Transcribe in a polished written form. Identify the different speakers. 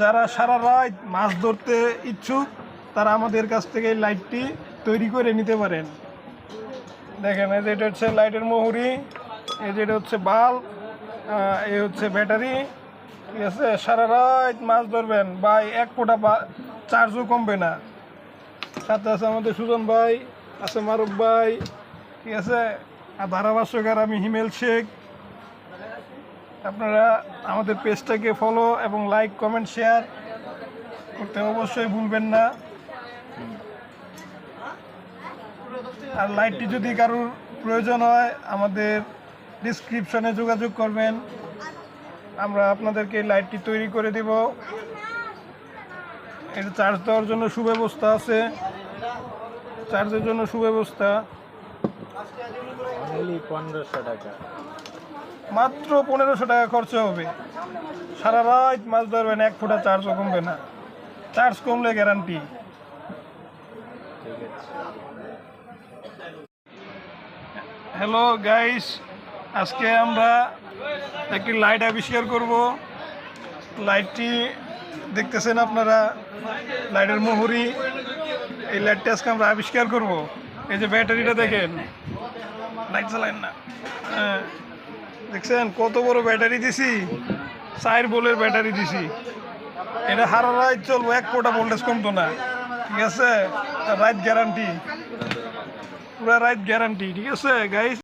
Speaker 1: যারা সারা রাত মাছ ধরতে ইচ্ছুক তারা আমাদের কাছ থেকে এই লাইটটি তৈরি করে নিতে পারেন। দেখেন, এই যে এটা হচ্ছে লাইটের মুহুরি, এই যে এটা হচ্ছে বাল্ব, এই হচ্ছে ব্যাটারি। ঠিক আছে, সারা রাত মাছ ধরবেন ভাই, এক ফোঁটা চার্জও কমবে না। সাথে আছে আমাদের সুজন ভাই, আছে মারুফ ভাই, ঠিক আছে, আর ধারাভাষ্যকার আমি হিমেল শেখ। আপনারা আমাদের পেজটাকে ফলো এবং লাইক কমেন্ট শেয়ার করতে অবশ্যই ভুলবেন না। আর লাইটটি যদি কারোর প্রয়োজন হয় আমাদের ডিসক্রিপশনে যোগাযোগ করবেন, আমরা আপনাদেরকে লাইটটি তৈরি করে দেব। এটা চার্জ দেওয়ার জন্য সুব্যবস্থা আছে, চার্জের জন্য সুব্যবস্থা।
Speaker 2: 1500 টাকা,
Speaker 1: মাত্র 1500 টাকা খরচ হবে। সারা রাত মাছ ধরবেন, এক ফোঁটা চার্জও কমবে না, চার্জ কমলে গ্যারান্টি। হ্যালো গাইস, আজকে আমরা একটি লাইট আবিষ্কার করব। লাইটটি দেখতেছেন আপনারা, লাইটের মুহুরি। এই লাইটটা আজকে আমরা আবিষ্কার করব। এই যে ব্যাটারিটা দেখেন, লাইট চালান না, দেখছেন কত বড় ব্যাটারি দিছি, 4 ভোল্টের ব্যাটারি দিছি। এটা সারা রাত চলবো, এক ফোঁটা ভোল্টেজ কমতো না। ঠিক আছে, রাত গ্যারান্টি, পুরা রাত গ্যারান্টি। ঠিক আছে গাইস।